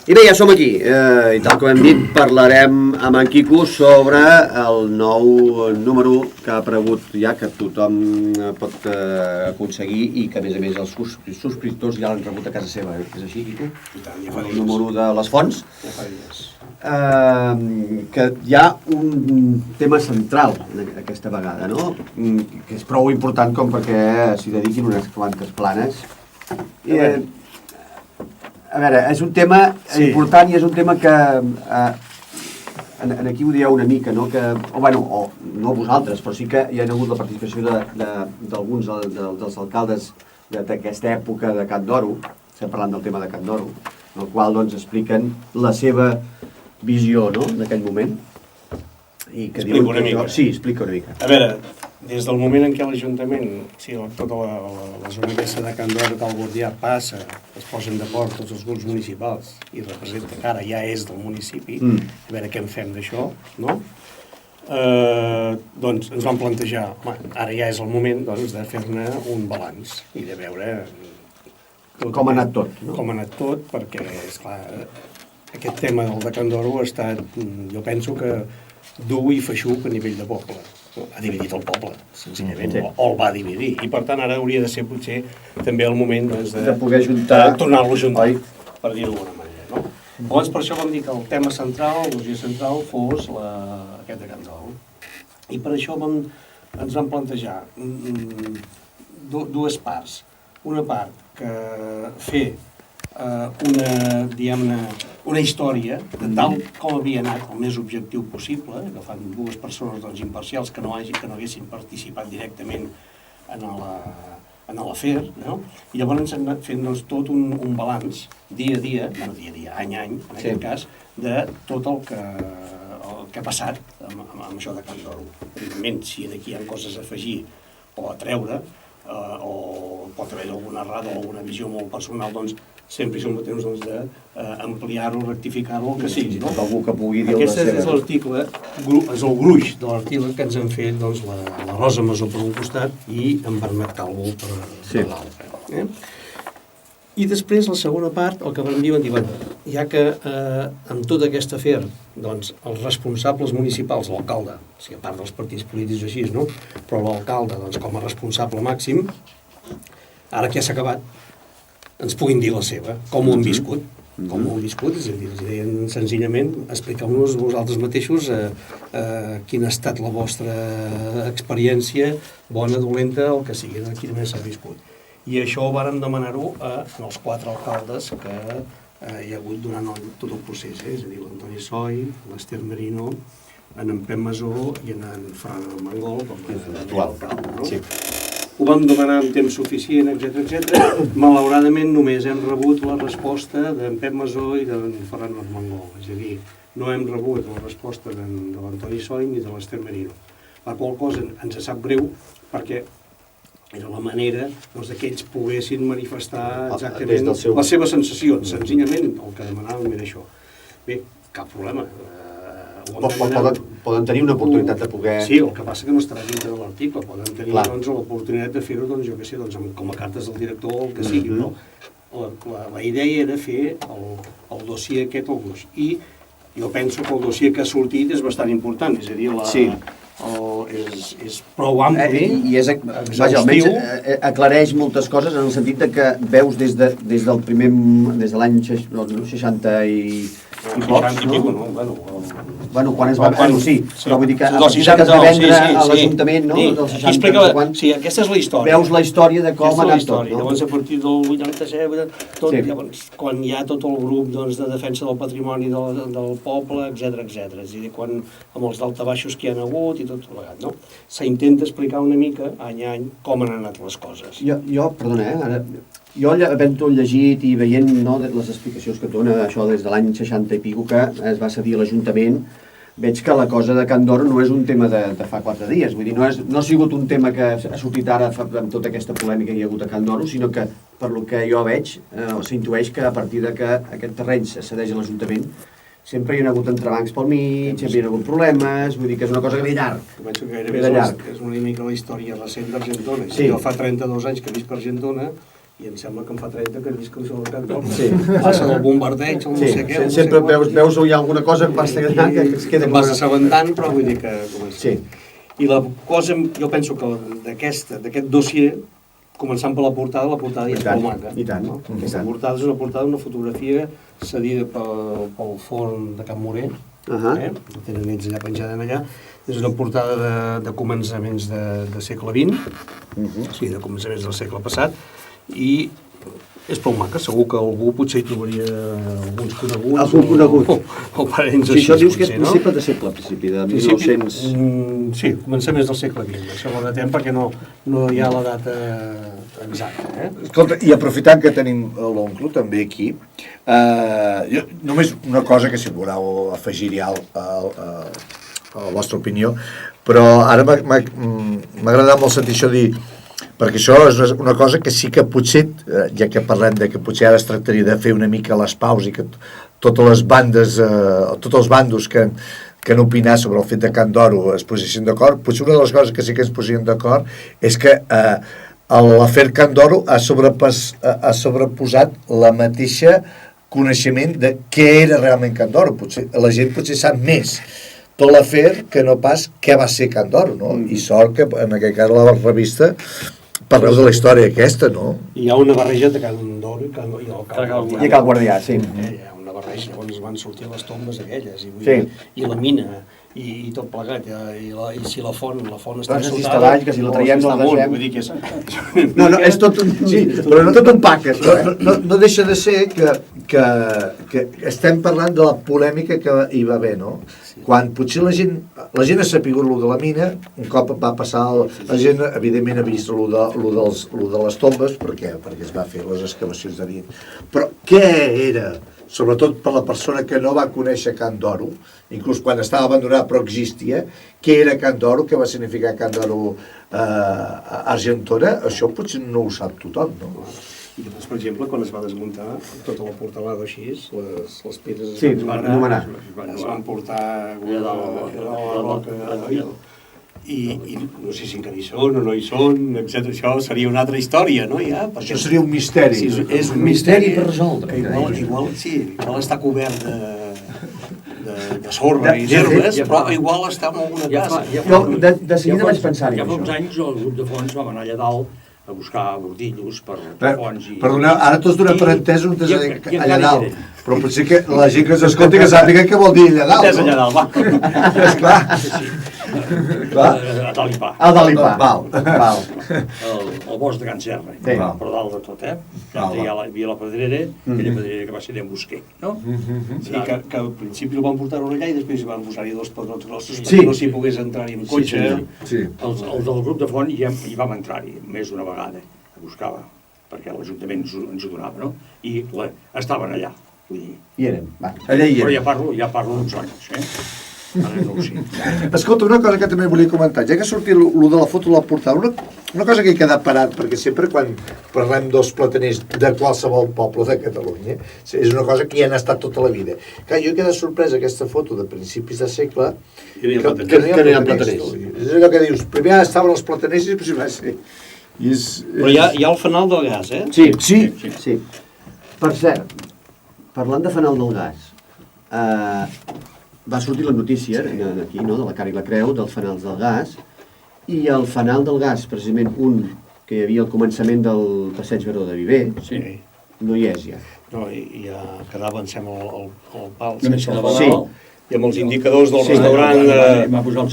I bé, ja som aquí, i tal com hem dit, parlarem amb en Quico sobre el nou número que ha aparegut ja, que tothom pot aconseguir i que, a més, els subscriptors ja l'han rebut a casa seva. És així, Quico? El número de les fonts. Que hi ha un tema central aquesta vegada, no? Que és prou important com perquè s'hi dediquin unes quantes planes. A veure, és un tema important i és un tema que aquí ho dieu una mica, no? O no vosaltres, però sí que hi ha hagut la participació d'alguns dels alcaldes d'aquesta època de Can Doro, estem parlant del tema de Can Doro, en el qual doncs expliquen la seva visió, no?, d'aquell moment. Explica una mica. Sí, explica una mica. A veure, des del moment en què l'Ajuntament, tota la zona aquesta de Can Doro, del Gordià, passa, es posen d'acord tots els grups municipals i representa que ara ja és del municipi, a veure què en fem d'això, no? Doncs ens vam plantejar, ara ja és el moment de fer-ne un balanç i de veure com ha anat tot, no? Com ha anat tot, perquè, esclar, aquest tema del de Can Doro ha estat, jo penso que dur i feixuc a nivell de poble. Ha dividit el poble, senzillament, o el va dividir. I per tant ara hauria de ser potser també el moment de poder juntar, tornar-lo a juntar, per dir-ho d'alguna manera, no? Llavors per això vam dir que el tema central, l'objectiu central, fos aquest de Can Doro. I per això ens vam plantejar dues parts. Una part que fer una història de tal com havia anat el més objectiu possible, que fan dues persones imparcials que no haguessin participat directament en l'afer, no? I llavors ens hem anat fent tot un balanç dia a dia, any a any, en aquest cas, de tot el que ha passat amb això de Can Doro. Evidentment, si aquí hi ha coses a afegir o a treure, o pot haver alguna errada o alguna visió molt personal, doncs sempre som temps d'ampliar-ho, rectificar-ho, el que sigui. Algú que pugui dir la seva. Aquest és l'article, és el gruix de l'article que ens han fet la Rosa Masó per un costat i en Bernat Calvo per l'altre. I després, la segona part, el que vam dir, ja que amb tot aquest afer, doncs, els responsables municipals, l'alcalde, a part dels partits polítics o així, no? Però l'alcalde, doncs, com a responsable màxim, ara que ja s'ha acabat, ens puguin dir la seva, com ho han viscut. Com ho han viscut, és a dir, els deien senzillament, expliqueu-nos vosaltres mateixos quina ha estat la vostra experiència, bona, dolenta, el que sigui, quina més s'ha viscut. I això ho vàrem demanar-ho als 4 alcaldes que hi ha hagut durant tot el procés, és a dir, l'Antoni Soy, l'Ester Merino, en Pep Masó i en Ferran Armengol, com a alcalde, no? Sí. Ho vam demanar en temps suficient, etc. Malauradament només hem rebut la resposta d'en Pep Masó i d'en Ferran Armengol, és a dir, no hem rebut la resposta de l'Antoni Soy ni de l'Ester Merino. La qual cosa ens sap greu perquè era la manera que ells poguessin manifestar exactament les seves sensacions. Senzillament el que demanàvem era això. Bé, cap problema. Poden tenir una oportunitat de poder... Sí, el que passa que no estarà dintre de l'article. Poden tenir l'oportunitat de fer-ho, jo què sé, com a cartes del director o el que sigui. Però la idea era fer el dossier aquest al gruix. I jo penso que el dossier que ha sortit és bastant important. És a dir, és prou ampli, exhaustiu. Aclareix moltes coses en el sentit que veus des de l'any 60 i pocs, no? Bueno, quan es va... Sí, però vull dir que es va vendre a l'Ajuntament, no? Del 60. Sí, aquesta és la història. Veus la història de com ha anat tot, no? Llavors, a partir del 87, quan hi ha tot el grup de defensa del patrimoni del poble, etc. És a dir, amb els daltabaixos que hi ha hagut i tot plegat, no? S'intenta explicar una mica, any a any, com han anat les coses. Perdona, ara... Jo, havent-ho llegit i veient les explicacions que dona això des de l'any 60 i pico que es va cedir a l'Ajuntament, veig que la cosa de Can Doro no és un tema de fa 4 dies. Vull dir, no ha sigut un tema que ha sortit ara amb tota aquesta polèmica que hi ha hagut a Can Doro, sinó que, per lo que jo veig, s'intueix que a partir de que aquest terreny se cedeix a l'Ajuntament, sempre hi ha hagut entrebancs pel mig, sempre hi ha hagut problemes, vull dir que és una cosa que ve llarg. Penso que gairebé és una mica la història recent d'Argentona. Jo fa 32 anys que visc a Argentona i em sembla que em fa 30 que visc això del Can d'Or. Sí. Passa del bombardeig, el no sé què... Sempre veus hi ha alguna cosa que vas allà que es queda... Em vas assabentant, però vull dir que comença. Sí. I la cosa, jo penso que d'aquest dossier, començant per la portada ja és prou maca. I tant. No? Aquesta portada és una portada d'una fotografia cedida pel forn de Can Moré, tenen ells allà penjada allà. És una portada de començaments de segle XX, sí, de començaments del segle passat, i és prou maca, segur que algú potser hi trobaria alguns coneguts. Algun conegut. O parents així, això dius que és principi de segle, principi de 1900... Sí, començaments del segle XX, això ho datem perquè no hi ha la data exacta. Escolta, i aprofitant que tenim l'oncle també aquí, jo, només una cosa que si voleu afegir-hi a la vostra opinió, però ara m'ha agradat molt sentir això dir, perquè això és una cosa que sí que potser, ja que parlem de que potser ara es tractaria de fer una mica les paus i que totes les bandes, tots els bandos que han opinat sobre el fet de Can d'Oro es posessin d'acord, potser una de les coses que sí que es posessin d'acord és que l'afer Can d'Oro ha sobreposat la mateixa coneixement de què era realment Can d'Oro. La gent potser sap més tot l'afer que no pas què va ser Can d'Oro, no? I sort que en aquest cas la revista parleu de la història aquesta, no? Hi ha una barreja de Can d'Oro i Cal Guardià. I Cal Guardià, sí. Hi ha una barreja, llavors van sortir les tombes aquelles, i la mina, i tot plegat, i si la font està ensotada, que si la traiem no la deixem. Vull dir que és... No, és tot un... Sí, però no tot un pack. No deixa de ser que estem parlant de la polèmica que hi va haver, no? Quan potser la gent ha sapigut lo de la mina, un cop va passar, la gent evidentment ha vist lo de les tombes, perquè es va fer les excavacions de nit. Però què era, sobretot per la persona que no va conèixer Can d'Oro, inclús quan estava abandonat però existia, què era Can d'Oro, què va significar Can d'Oro a Argentona, això potser no ho sap tothom, no? I llavors, per exemple, quan es va desmuntar tota la portalada així, les pedres es van portar a la roca i no sé si encara hi són o no hi són, etc. Això seria una altra història, no? Ja, això seria un misteri. Sí, és un misteri per resoldre. Igual està cobert de sorra i d'herbes, però igual està en alguna casa. Jo de seguida vaig pensar-hi. Ja fa uns anys el grup de fons vam anar allà dalt a buscar bordillos per fons i... Perdona, ara tots donem per entès on és allà dalt, però potser que la gent que s'escolti que sàpiga què vol dir allà dalt. És allà dalt, va. Esclar. A dalt i pa. A dalt i pa. El bosc de Can Serra, però dalt de tot, hi havia la pedrera, aquella pedrera que va ser d'en Busquer, no? Sí, que al principi el van portar allà i després van posar-hi 2 pedrots grossos perquè no s'hi pogués entrar-hi amb cotxe. El del grup de font hi vam entrar-hi més d'una vegada, a buscar, perquè l'Ajuntament ens ho donava, no? I estaven allà, vull dir. Hi érem, allà hi érem. Però ja parlo d'uns anys, Ara no ho sé. Escolta, una cosa que també volia comentar, ja que ha sortit el de la foto de la portada, una cosa que he quedat parat, perquè sempre quan parlem dels plataners de qualsevol poble de Catalunya, és una cosa que hi han estat tota la vida. Clar, jo he quedat sorpresa aquesta foto de principis de segle que no hi ha plataners. És allò que dius, primer estaven els plataners i després va ser... Però hi ha el fanal del gas, Sí. Per cert, parlant de fanal del gas, va sortir la notícia aquí, no, de la Cara i la Creu, dels fanals del gas, i el fanal del gas, precisament un que hi havia al començament del passeig Baró de Viver, no hi és ja. No, i ja quedava, em sembla, el pal. Sí. I amb els indicadors del restaurant...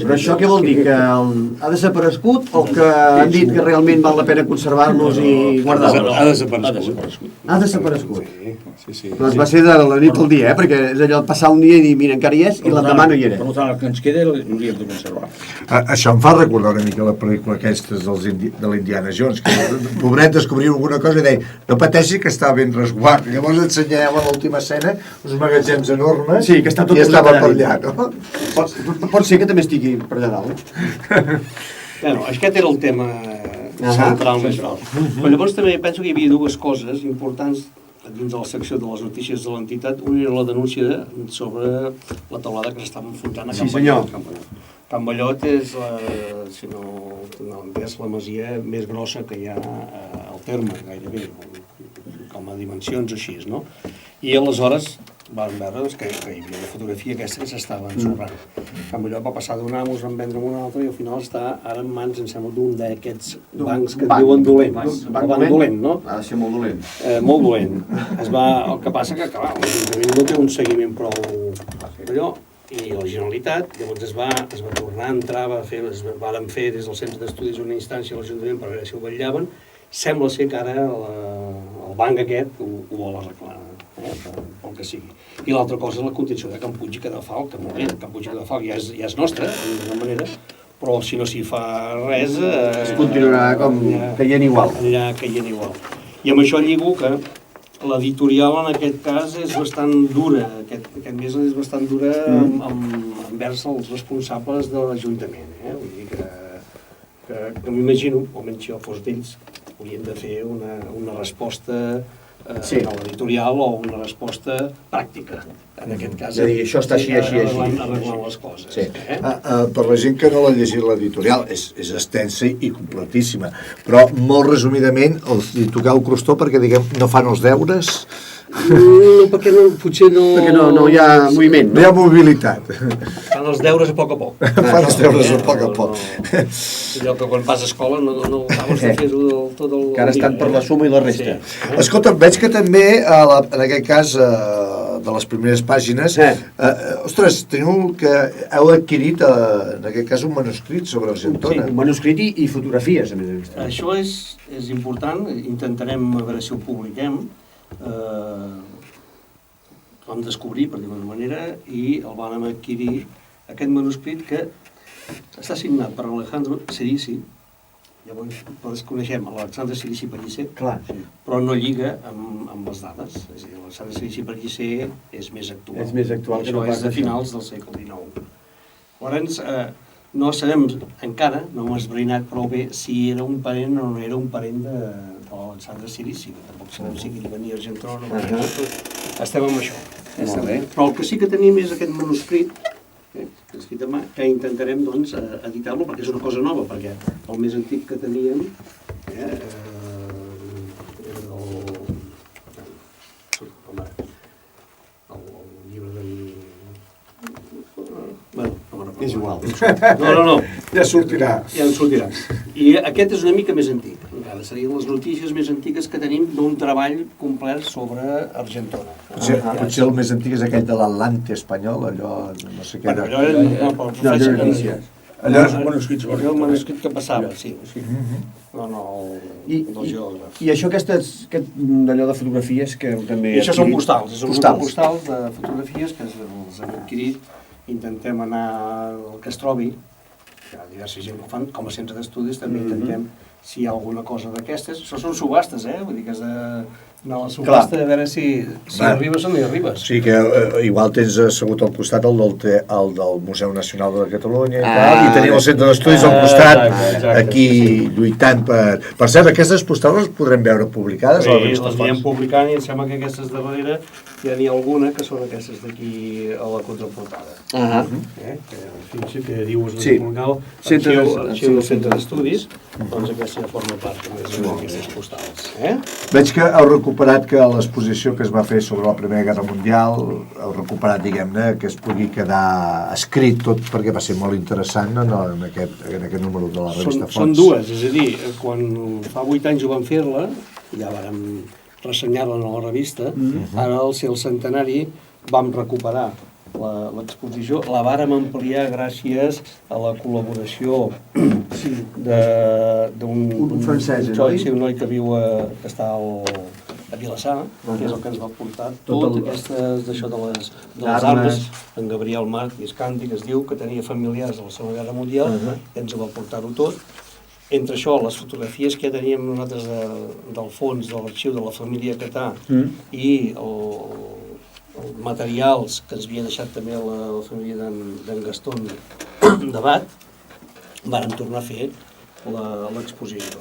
Però això què vol dir? Que ha desaparegut o que han dit que realment val la pena conservar-los i guardar-los? Ha desaparegut. Ha desaparegut. Sí. Però va ser de la nit al dia, perquè és allò de passar un dia i dir, mira, encara hi és, i l'endemà no hi era. Per tant, el que ens queda l'hauríem de conservar. Això em fa recordar una mica la pel·lícula aquestes de l'Indiana Jones, que el pobret descobria alguna cosa i deia, no pateixi que està ben resguard. Llavors ensenyàvem a l'última escena uns magatzems enormes i estava per allà, no? Pot ser que també estigui per allà dalt. Bueno, aquest era el tema central més alt. Però llavors també penso que hi havia 2 coses importants dins de la secció de les notícies de l'entitat. Una era la denúncia sobre la teulada que s'estava enfonsant a Can Ballot. Can Ballot és, si no entès, la masia més grossa que hi ha al terme, gairebé, com a dimensions així, no? I aleshores vam veure que hi havia la fotografia aquesta que s'estava ensorrant. Amb allò va passar d'un amo, es van vendre amb un altre i al final està ara en mans, em sembla, d'un d'aquests bancs que diuen dolents. Banc dolent, no? Ha de ser molt dolent. Molt dolent. El que passa que, clar, l'Ajuntament no té un seguiment prou allò, i la Generalitat, llavors es va tornar a entrar, varen fer des del centre d'estudis una instància a l'Ajuntament per veure si ho vetllaven. Sembla ser que ara el banc aquest ho vol arreglar, pel que sigui. I l'altra cosa és la contenció de Can Puig i Cadafalc, que molt bé, Can Puig i Cadafalc ja és nostre, d'alguna manera, però si no s'hi fa res... Es continuarà com caient igual. Allà caient igual. I amb això lligo que l'editorial en aquest cas és bastant dura, aquest mes és bastant dura envers els responsables de l'Ajuntament. Vull dir que m'imagino, almenys si jo fos d'ells, haurien de fer una resposta a l'editorial o una resposta pràctica. En aquest cas, és a dir, això està així. Arreglant les coses. Sí. Per la gent que no l'ha llegit l'editorial, és extensa i completíssima, però molt resumidament li toqueu el crostó perquè, diguem, no fan els deures. No, perquè potser no... Perquè no hi ha moviment. No hi ha mobilitat. Fan els deures a poc a poc. Fan els deures a poc a poc. Allò que quan vas a escola no acabes de fer-ho tot el... Que ara estan per la suma i la resta. Escolta, veig que també, en aquest cas, de les primeres pàgines, ostres, teniu que heu adquirit, en aquest cas, un manuscrit sobre Argentona. Sí, un manuscrit i fotografies, a més a més. Això és important, intentarem a veure si ho publiquem, vam descobrir, per dir-ho d'una manera, i el vam adquirir, aquest manuscrit que està signat per Alejandro Cirici. Llavors, desconeixem l'Alexandre Cirici Pellicer, però no lliga amb les dades. És a dir, l'Alexandre Cirici Pellicer és més actual. És més actual. Això és de finals del segle XIX. Llavors, no sabem encara, no hem esbrinat prou bé si era un parent o no era un parent de l'Alexandre Cirici, que tampoc sabem si li venia Argentona o no venia Argentona. Estem amb això. Però el que sí que tenim és aquest manuscrit, escrit a mà, que intentarem doncs editar-lo perquè és una cosa nova, perquè el més antic que teníem era el llibre d'en... Bueno, és igual. No. Ja sortirà. Ja en sortirà. I aquest és una mica més antic. Encara serien les notícies més antigues que tenim d'un treball complet sobre Argentona. Potser el més antic és aquell de l'Atlante espanyol, allò, no sé què. Allò era notícies. Allò és un manuscrit. Era un manuscrit que passava, sí. I això, aquest d'allò de fotografies que també... I això són postals, és un grup de postals de fotografies que els hem adquirit. Intentem anar al que es trobi, hi ha diversa gent que ho fan, com a centre d'estudis també intentem si hi ha alguna cosa d'aquestes. Això són subhastes, vull dir que has d'anar a la subhasta a veure si arribes o no hi arribes. Sí, que igual tens assegut al costat el del Museu Nacional de Catalunya i teniu el centre d'estudis al costat, aquí lluitant per... Per cert, aquestes postals les podrem veure publicades a la revista les anirem publicant i em sembla que aquestes darrere ja n'hi ha alguna que són aquestes d'aquí a la contraportada. Que dius arxiu del centre d'estudis, doncs aquesta ja forma part d'aquestes postals. Veig que heu recuperat que l'exposició que es va fer sobre la Primera Guerra Mundial, heu recuperat, diguem-ne, que es pugui quedar escrit tot, perquè va ser molt interessant en aquest número de la revista Fonts. Són dues, és a dir, quan fa 8 anys ho vam fer-la, ja vàrem ressenyar-la a la revista, ara al ser el centenari vam recuperar l'exposició, la vàrem ampliar gràcies a la col·laboració d'un francès, un noi que viu que està a Vilassar, que és el que ens va portar tot aquestes d'això de les armes, en Gabriel Marc Viscanti, que es diu, que tenia familiars a la Segona Guerra Mundial, i ens va portar-ho tot. Entre això, les fotografies que ja teníem nosaltres del fons de l'arxiu de la família Catà i els materials que ens havia deixat també la família d'en Gaston d'Abat, vàrem tornar a fer l'exposició.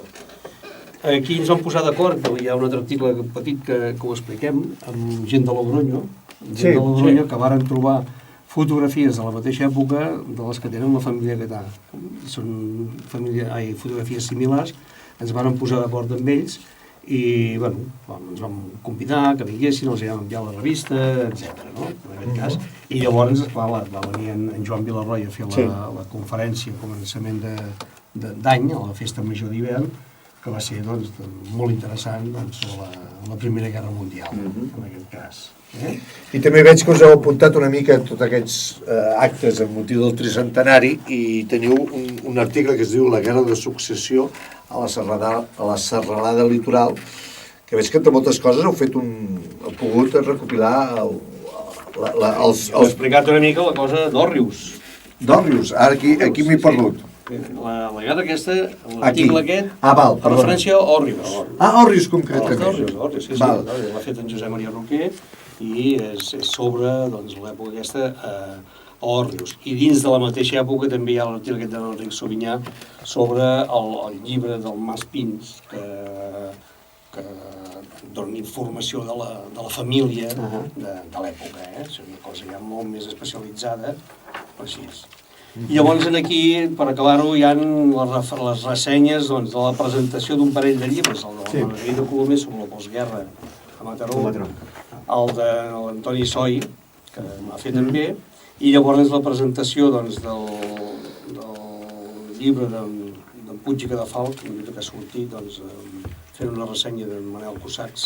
Aquí ens vam posar d'acord, hi ha un altre article petit que ho expliquem, amb gent de Logronyo, que varen trobar fotografies de la mateixa època de les que tenen la família Catà. Són fotografies similars, ens varen posar d'acord amb ells I, bueno, ens vam convidar que vinguessin, els vam enviar la revista, etc. No? En aquest cas. I llavors, esclar, va venir en Joan Vilarroy a fer la conferència a començament d'any, a la Festa Major d'hivern, que va ser doncs, molt interessant doncs, sobre la Primera Guerra Mundial, en aquest cas. I també veig que us heu apuntat una mica tots aquests actes amb motiu del tricentenari i teniu un article que es diu La Guerra de Successió a la Serralada Litoral, que veig que entre moltes coses heu pogut recopilar Heu explicat una mica la cosa d'Òrrius. d'Òrrius. Ara aquí m'he perdut. La guerra aquesta, l'article aquest, val, fa referència a Òrrius. Òrrius concretament. Òrrius, sí, l'ha fet en Josep Maria Roquer i és sobre l'època aquesta a Òrrius. I dins de la mateixa època també hi ha l'article aquest d'Enric Sobinyà sobre el llibre del Mas Pins, que dona informació de la família de l'època. És una cosa ja molt més especialitzada, així. I llavors aquí, per acabar-ho, hi ha les ressenyes de la presentació d'un parell de llibres, el de la Margarida Colomer sobre la postguerra a Mataró, el de l'Antoni Soy, que m'ha fet també, i llavors la presentació del llibre d'en Puig i Cadafalch, un llibre que ha sortit fent una ressenya d'en Manel Cussats,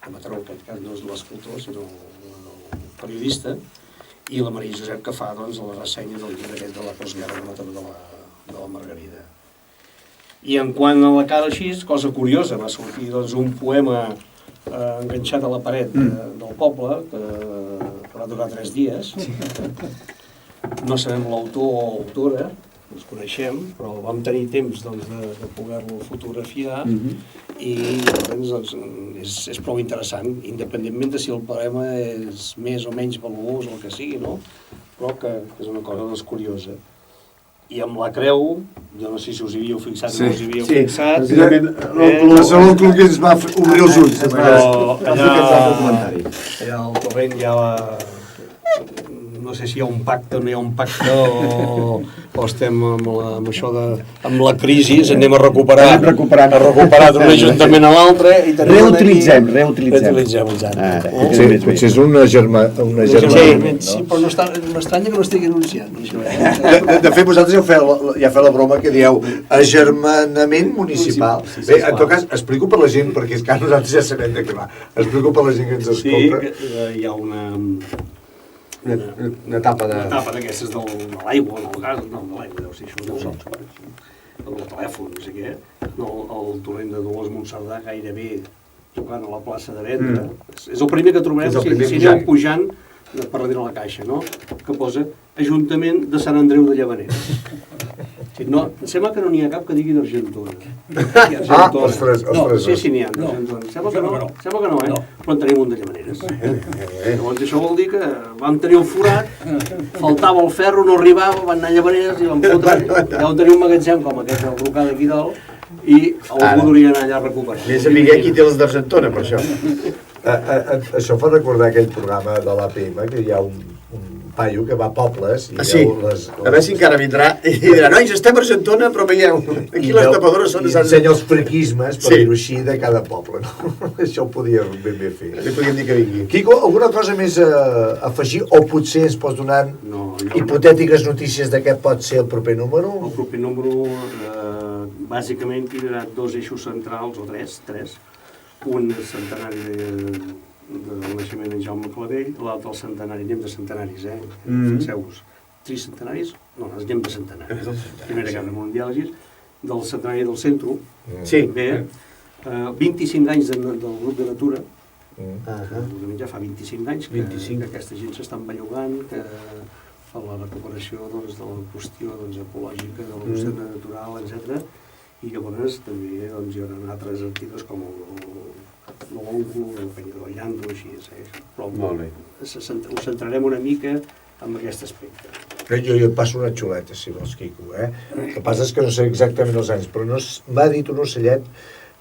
de Mataró, en aquest cas no és l'escultor, sinó el periodista, i la Maria Josep que fa la ressenya del llibre aquest de la postguerra de Mataró de la Margarida. I en quant a la cara així, cosa curiosa, va sortir un poema enganxat a la paret del poble, que va durar 3 dies. No sabem l'autor o autora, ens coneixem, però vam tenir temps de poder-lo fotografiar i és prou interessant, independentment de si el poema és més o menys valuós o el que sigui, no? Però que és una cosa curiosa. I amb la creu, jo no sé si us hi havíeu fixat o no us hi havíeu fixat. Precisament, l'oncle que ens va obrir els ulls. Allà al torrent hi ha no sé si hi ha un pacte o no hi ha un pacte o estem amb això amb la crisi, anem a recuperar d'un ajuntament a l'altre i reutilitzem potser és una germanament, sí, però m'estranya que no estigui anunciant de fet vosaltres ja feu la broma que dieu agermanament municipal. Bé, en tot cas, explico per la gent perquè és que nosaltres ja sabem de què va, explico per la gent que ens escolta. Sí, hi ha una etapa d'aquestes de l'aigua, del gas, no, de l'aigua, deu ser això, del telèfon, no sé què, el torrent de Dolors Montcerdà gairebé tocant a la plaça de Vendre. És el primer que trobem, si aneu pujant per darrere la caixa, no? Que posa Ajuntament de Sant Andreu de Llavaneres. No, em sembla que no n'hi ha cap que digui d'Argentona. Ostres. No, sí n'hi ha d'Argentona. Sembla que no, però en tenim un de Llavaneres. Llavors això vol dir que vam tenir el forat, faltava el ferro, no arribava, van anar a Llavaneres i vam fotre, ja vam tenir un magatzem com aquest del Brocà d'aquí dalt i algú podria anar allà a recuperar. Més a Miguel qui té les d'Argentona, per això. Això fa recordar aquell programa de l'APM, que hi ha un paio que va a pobles i veu les... A veure si encara vindrà i dirà, nois, estem a Argentona, però veieu, aquí les tapadores són... I ensenya els friquismes, per dir-ho així, de cada poble. Això ho podia ben bé fer. Li podíem dir que vingui. Quico, alguna cosa més a afegir? O potser ens pots donar hipotètiques notícies de què pot ser el proper número? El proper número, bàsicament, tindrà 2 eixos centrals, o 3. Un centenari del naixement d'en Jaume Clavell, l'altre el centenari, anem de centenaris, fixeu-vos. Tricentenaris? No, anem de centenaris. Primera Guerra Mundial, del centenari del Centro. Sí. Bé, 25 anys del grup de natura, ja fa 25 anys que aquesta gent s'estan bellugant, que fa la recuperació de la qüestió ecològica, de la qüestió natural, etc. I llavors també hi haurà altres articles com l'Òncul, el Penya de Ballandro, així, però us centrarem una mica en aquest aspecte. Jo et passo una xuleta, si vols, Quico. El que passa és que no sé exactament els anys, però m'ha dit un ocellet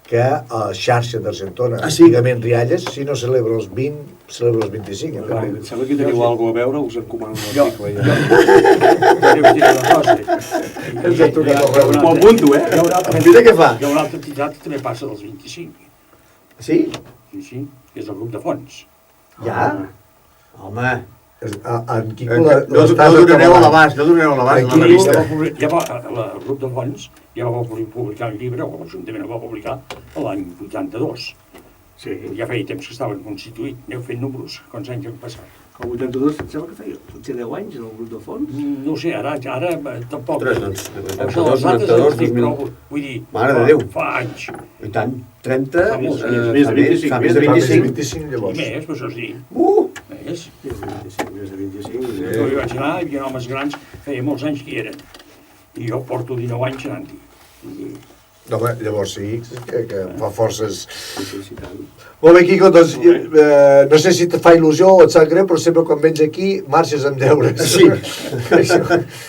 que a xarxa d'Argentona, antigament Rialles, si no celebra els 20, celebra els 25. Em sembla que teniu alguna a veure, us encomano un article. M'ho apunto, Mira què fa. Hi haurà altra entitat que també passa dels 25. Sí? Sí, és el grup de fons. Ja? Home, En Quico no donareu a l'abast, no donareu a l'abast, la Aquí revista. El grup de fons ja va publicar el llibre, o l'Ajuntament el va publicar l'any 82. Sí. Ja feia temps que estaven constituïts, aneu fent números, quants anys han passat. El 82 em sembla que feia potser 10 anys en el grup de fons. No ho sé, ara tampoc. Ostres, doncs, Això de les dates 92, les dic, 2000. però vull dir, Mare de Déu. fa anys. I tant, 30, Fa molts anys, més de 25, fa més de Fa més de 25. 25 I llavors. més, per això sí. Més. Més de 25. Jo hi vaig anar, hi havia homes grans, feia molts anys que hi eren. I jo porto 19 anys anant-hi. No, home, llavors sí, que fa forces. Sí, tant. Molt bé, Quico, doncs no sé si et fa il·lusió o et sap greu, però sempre quan vens aquí marxes amb deures. Sí.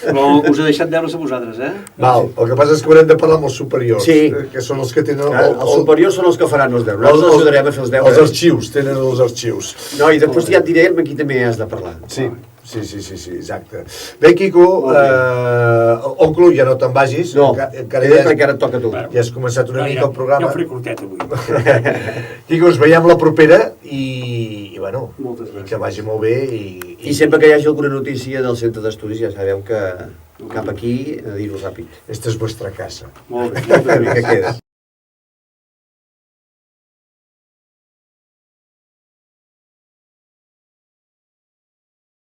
Però us he deixat deures a vosaltres, Val, el que passa és que haurem de parlar amb els superiors, Sí. Que són els que tenen Els superiors són els que faran els deures. Nosaltres els ajudarem a fer els deures. Els arxius, tenen els arxius. No, i després ja et diré amb qui també has de parlar. Sí, exacte. Bé, Quico, oncle, ja no te'n vagis. No, encara perquè ara et toca a tu. ja has començat una mica el Ja programa. ho faré curtet avui. Quico, ens veiem la propera i bueno, Moltes i gràcies. que vagi molt bé. I sempre que hi hagi alguna notícia del centre d'estudis ja sabeu que cap aquí a dir-ho ràpid. Esta és vostra casa. Molt bé, moltes Que gràcies. queda.